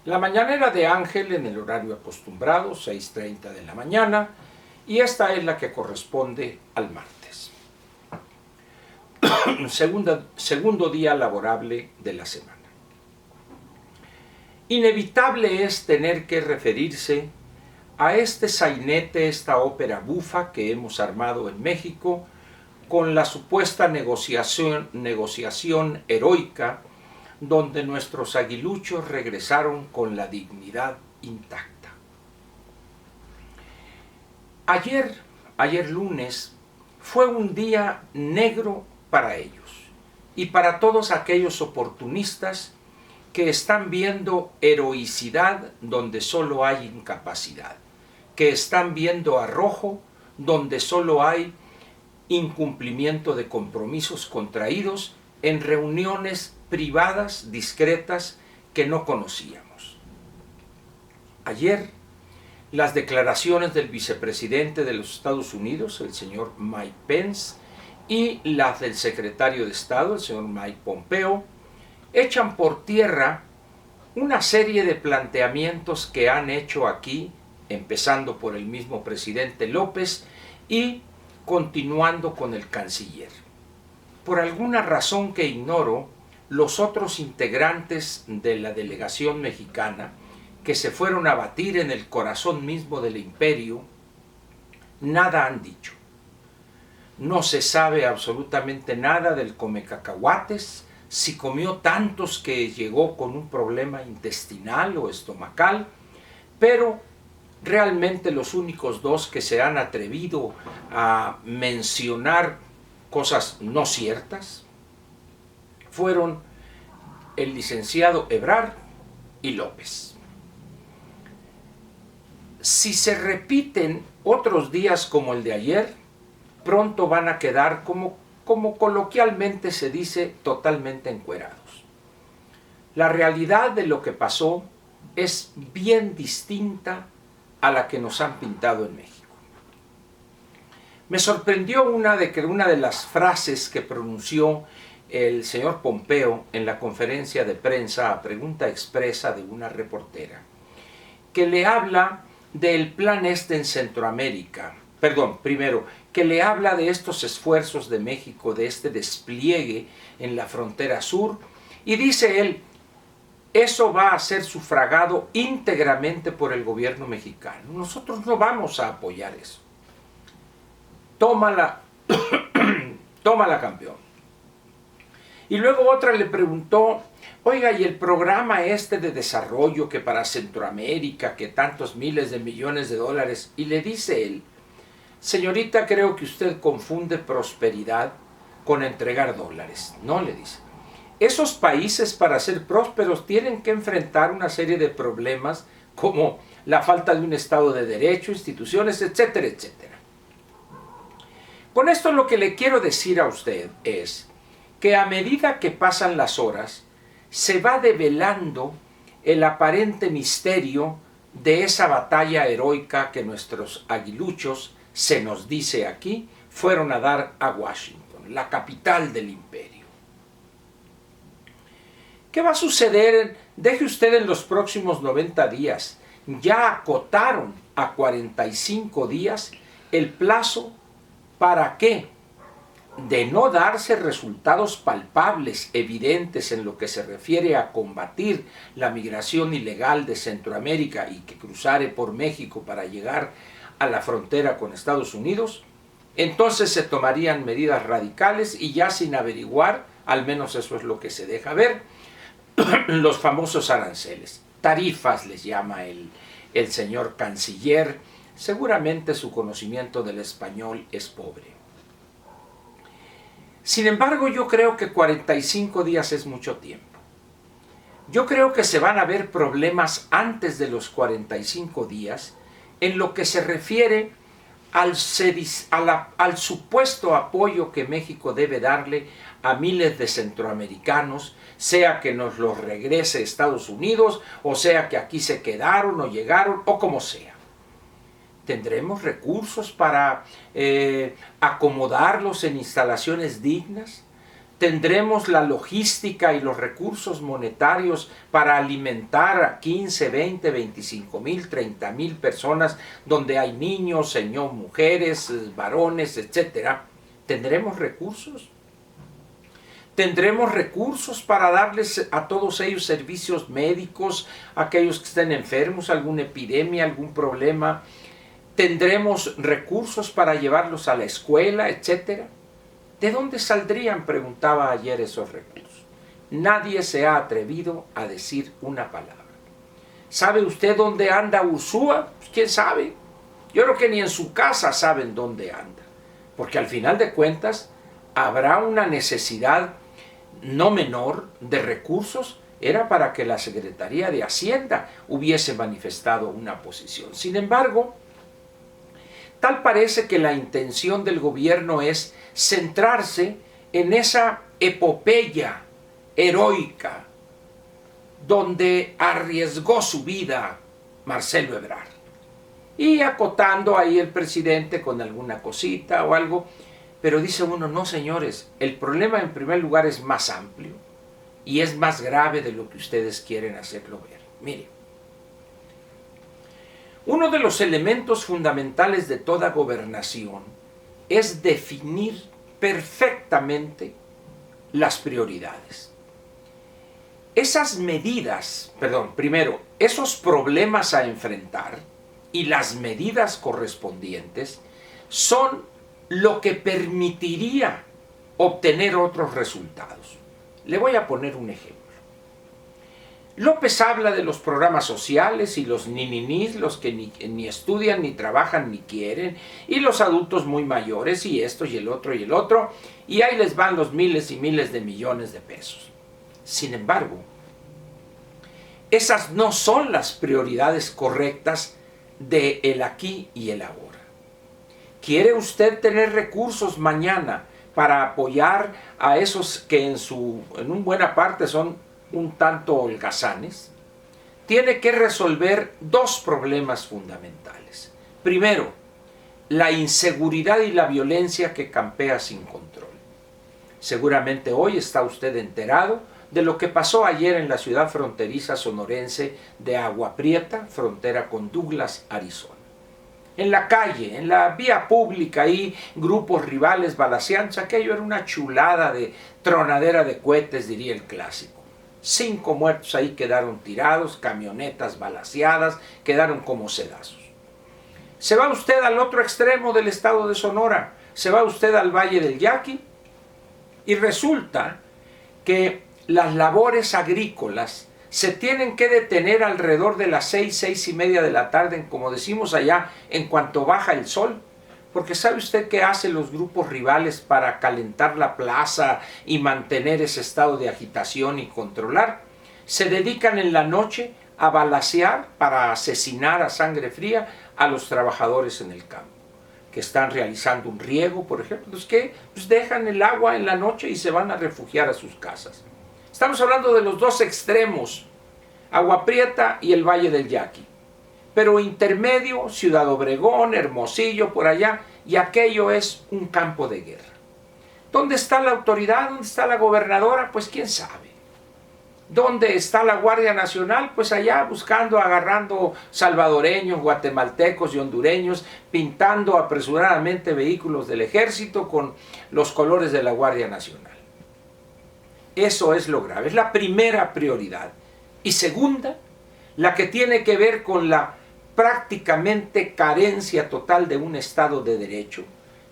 La mañanera de Ángel en el horario acostumbrado, 6:30 de la mañana, y esta es la que corresponde al martes. Segundo día laborable de la semana. Inevitable es tener que referirse a este sainete, esta ópera bufa que hemos armado en México con la supuesta negociación heroica donde nuestros aguiluchos regresaron con la dignidad intacta. Ayer lunes, fue un día negro para ellos y para todos aquellos oportunistas que están viendo heroicidad donde solo hay incapacidad, que están viendo arrojo donde solo hay incumplimiento de compromisos contraídos en reuniones privadas, discretas, que no conocíamos. Ayer, las declaraciones del vicepresidente de los Estados Unidos, el señor Mike Pence, y las del secretario de Estado, el señor Mike Pompeo, echan por tierra una serie de planteamientos que han hecho aquí, empezando por el mismo presidente López y continuando con el canciller. Por alguna razón que ignoro, los otros integrantes de la delegación mexicana, que se fueron a batir en el corazón mismo del imperio, nada han dicho. No se sabe absolutamente nada del comecacahuates, si comió tantos que llegó con un problema intestinal o estomacal, pero realmente los únicos dos que se han atrevido a mencionar cosas no ciertas fueron el licenciado Ebrard y López. Si se repiten otros días como el de ayer, pronto van a quedar como coloquialmente se dice, totalmente encuerados. La realidad de lo que pasó es bien distinta a la que nos han pintado en México. Me sorprendió una de las frases que pronunció el señor Pompeo en la conferencia de prensa a pregunta expresa de una reportera, que le habla del plan en Centroamérica. Primero, que le habla de estos esfuerzos de México, de este despliegue en la frontera sur, y dice él, eso va a ser sufragado íntegramente por el gobierno mexicano. Nosotros no vamos a apoyar eso. Tómala, campeón. Y luego otra le preguntó, oiga, ¿y el programa este de desarrollo que para Centroamérica, que tantos miles de millones de dólares? Y le dice él, señorita, creo que usted confunde prosperidad con entregar dólares. No, le dice. Esos países para ser prósperos tienen que enfrentar una serie de problemas como la falta de un Estado de Derecho, instituciones, etcétera, etcétera. Con esto lo que le quiero decir a usted es que a medida que pasan las horas, se va develando el aparente misterio de esa batalla heroica que nuestros aguiluchos, se nos dice aquí, fueron a dar a Washington, la capital del imperio. ¿Qué va a suceder? Deje usted en los próximos 90 días. Ya acotaron a 45 días el plazo para qué, de no darse resultados palpables, evidentes en lo que se refiere a combatir la migración ilegal de Centroamérica y que cruzare por México para llegar a la frontera con Estados Unidos, entonces se tomarían medidas radicales y ya sin averiguar, al menos eso es lo que se deja ver, los famosos aranceles. Tarifas les llama el señor canciller. Seguramente su conocimiento del español es pobre. Sin embargo, yo creo que 45 días es mucho tiempo. Yo creo que se van a ver problemas antes de los 45 días en lo que se refiere al supuesto apoyo que México debe darle a miles de centroamericanos, sea que nos los regrese Estados Unidos, o sea que aquí se quedaron o llegaron, o como sea. ¿Tendremos recursos para acomodarlos en instalaciones dignas? tendremos la logística y los recursos monetarios para alimentar a 15, 20, 25 mil, 30 mil personas donde hay niños, señor, mujeres, varones, etc. ¿Tendremos recursos? ¿Tendremos recursos para darles a todos ellos servicios médicos, aquellos que estén enfermos, alguna epidemia, algún problema? ¿Tendremos recursos para llevarlos a la escuela, etcétera? ¿De dónde saldrían? Preguntaba ayer esos recursos. Nadie se ha atrevido a decir una palabra. ¿Sabe usted dónde anda Ursúa? Pues, ¿quién sabe? Yo creo que ni en su casa saben dónde anda. Porque al final de cuentas habrá una necesidad no menor de recursos. Era para que la Secretaría de Hacienda hubiese manifestado una posición. Sin embargo, tal parece que la intención del gobierno es centrarse en esa epopeya heroica donde arriesgó su vida Marcelo Ebrard. Y acotando ahí el presidente con alguna cosita o algo, pero dice uno, no señores, el problema en primer lugar es más amplio y es más grave de lo que ustedes quieren hacerlo ver. Mire, uno de los elementos fundamentales de toda gobernación es definir perfectamente las prioridades. Esas medidas, primero, esos problemas a enfrentar y las medidas correspondientes son lo que permitiría obtener otros resultados. Le voy a poner un ejemplo. López habla de los programas sociales y los nininís, los que ni estudian, ni trabajan, ni quieren, y los adultos muy mayores, y esto, y el otro, y ahí les van los miles y miles de millones de pesos. Sin embargo, esas no son las prioridades correctas de el aquí y el ahora. ¿Quiere usted tener recursos mañana para apoyar a esos que en una buena parte son un tanto holgazanes? Tiene que resolver dos problemas fundamentales. Primero, la inseguridad y la violencia que campea sin control. Seguramente hoy está usted enterado de lo que pasó ayer en la ciudad fronteriza sonorense de Agua Prieta, frontera con Douglas, Arizona. En la calle, en la vía pública, ahí grupos rivales balaceándose, aquello era una chulada de tronadera de cohetes, diría el clásico. 5 muertos ahí quedaron tirados, camionetas balaceadas, quedaron como sedazos. Se va usted al otro extremo del estado de Sonora, se va usted al Valle del Yaqui y resulta que las labores agrícolas se tienen que detener alrededor de las 6, 6 y media de la tarde, como decimos allá, en cuanto baja el sol. Porque ¿sabe usted qué hacen los grupos rivales para calentar la plaza y mantener ese estado de agitación y controlar? Se dedican en la noche a balacear para asesinar a sangre fría a los trabajadores en el campo, que están realizando un riego, por ejemplo. Pues ¿qué? Pues dejan el agua en la noche y se van a refugiar a sus casas. Estamos hablando de los dos extremos, Agua Prieta y el Valle del Yaqui. Pero intermedio, Ciudad Obregón, Hermosillo, por allá, y aquello es un campo de guerra. ¿Dónde está la autoridad? ¿Dónde está la gobernadora? Pues quién sabe. ¿Dónde está la Guardia Nacional? Pues allá buscando, agarrando salvadoreños, guatemaltecos y hondureños, pintando apresuradamente vehículos del ejército con los colores de la Guardia Nacional. Eso es lo grave, es la primera prioridad. Y segunda, la que tiene que ver con la prácticamente carencia total de un Estado de Derecho,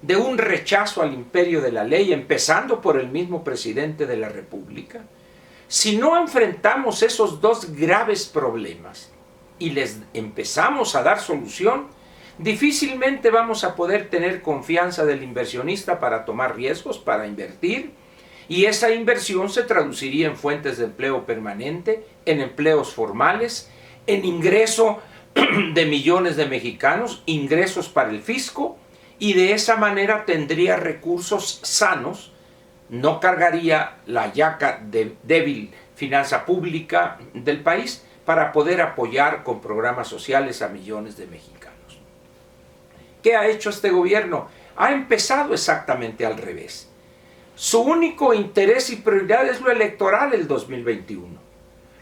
de un rechazo al imperio de la ley, empezando por el mismo presidente de la República. Si no enfrentamos esos dos graves problemas y les empezamos a dar solución, difícilmente vamos a poder tener confianza del inversionista para tomar riesgos, para invertir, y esa inversión se traduciría en fuentes de empleo permanente, en empleos formales, en ingreso de millones de mexicanos, ingresos para el fisco, y de esa manera tendría recursos sanos, no cargaría la yaca de débil finanza pública del país para poder apoyar con programas sociales a millones de mexicanos. ¿Qué ha hecho este gobierno? Ha empezado exactamente al revés. Su único interés y prioridad es lo electoral el 2021.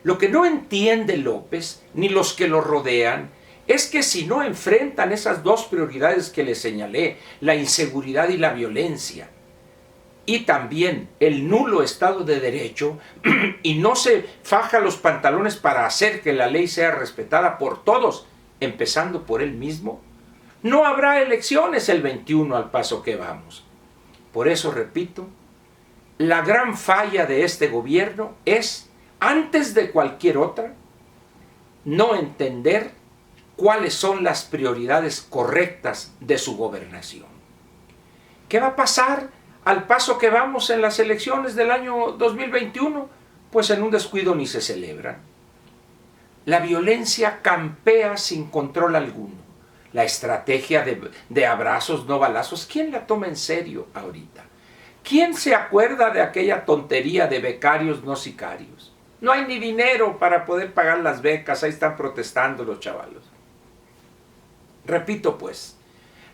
Lo que no entiende López, ni los que lo rodean, es que si no enfrentan esas dos prioridades que le señalé, la inseguridad y la violencia, y también el nulo Estado de Derecho, y no se faja los pantalones para hacer que la ley sea respetada por todos, empezando por él mismo, no habrá elecciones el 21 al paso que vamos. Por eso, repito, la gran falla de este gobierno es, antes de cualquier otra, no entender cuáles son las prioridades correctas de su gobernación. ¿Qué va a pasar al paso que vamos en las elecciones del año 2021? Pues en un descuido ni se celebran. La violencia campea sin control alguno. La estrategia de abrazos, no balazos, ¿quién la toma en serio ahorita? ¿Quién se acuerda de aquella tontería de becarios no sicarios? No hay ni dinero para poder pagar las becas, ahí están protestando los chavalos. Repito pues,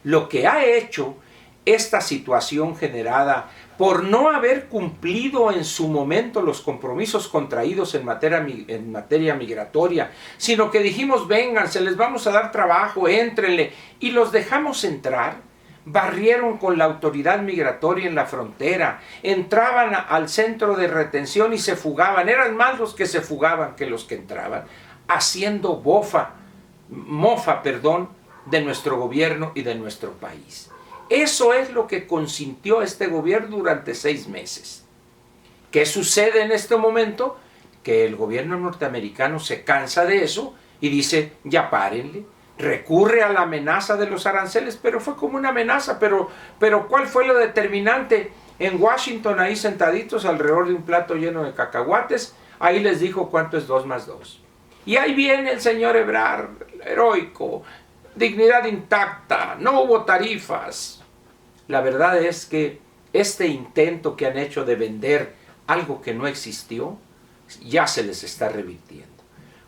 lo que ha hecho esta situación generada por no haber cumplido en su momento los compromisos contraídos en materia migratoria, sino que dijimos, vengan, se les vamos a dar trabajo, éntrenle, y los dejamos entrar, barrieron con la autoridad migratoria en la frontera, entraban al centro de retención y se fugaban, eran más los que se fugaban que los que entraban, haciendo mofa, de nuestro gobierno y de nuestro país. Eso es lo que consintió este gobierno durante 6 meses. ¿Qué sucede en este momento? Que el gobierno norteamericano se cansa de eso y dice, ya párenle. Recurre a la amenaza de los aranceles, pero fue como una amenaza. Pero ¿cuál fue lo determinante? En Washington, ahí sentaditos alrededor de un plato lleno de cacahuates, ahí les dijo cuánto es 2 más 2. Y ahí viene el señor Ebrard, heroico, dignidad intacta, no hubo tarifas. La verdad es que este intento que han hecho de vender algo que no existió, ya se les está revirtiendo.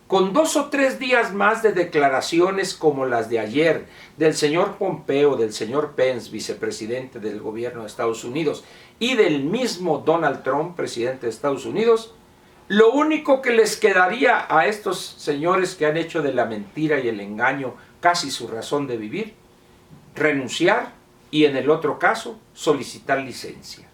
Con 2 o 3 días más de declaraciones como las de ayer del señor Pompeo, del señor Pence, vicepresidente del gobierno de Estados Unidos, y del mismo Donald Trump, presidente de Estados Unidos, lo único que les quedaría a estos señores que han hecho de la mentira y el engaño casi su razón de vivir, renunciar y en el otro caso solicitar licencia.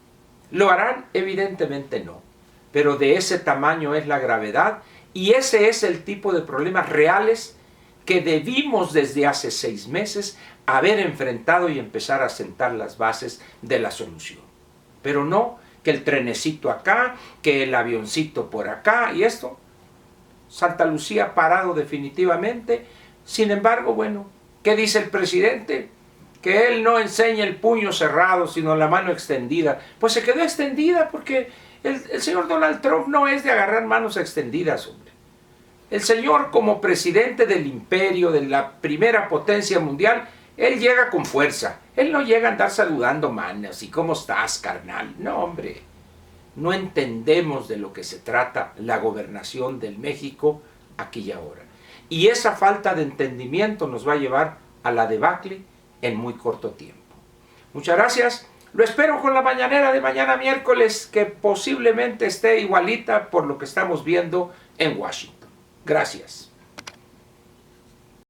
¿Lo harán? Evidentemente no, pero de ese tamaño es la gravedad y ese es el tipo de problemas reales que debimos desde hace 6 meses haber enfrentado y empezar a sentar las bases de la solución. Pero no que el trenecito acá, que el avioncito por acá y esto. Santa Lucía parado definitivamente. Sin embargo, bueno, ¿qué dice el presidente? Que él no enseña el puño cerrado, sino la mano extendida. Pues se quedó extendida porque el señor Donald Trump no es de agarrar manos extendidas, hombre. El señor, como presidente del imperio, de la primera potencia mundial, él llega con fuerza. Él no llega a andar saludando manos y ¿cómo estás, carnal? No, hombre. No entendemos de lo que se trata la gobernación del México aquí y ahora. Y esa falta de entendimiento nos va a llevar a la debacle en muy corto tiempo. Muchas gracias. Lo espero con la mañanera de mañana miércoles, que posiblemente esté igualita por lo que estamos viendo en Washington. Gracias.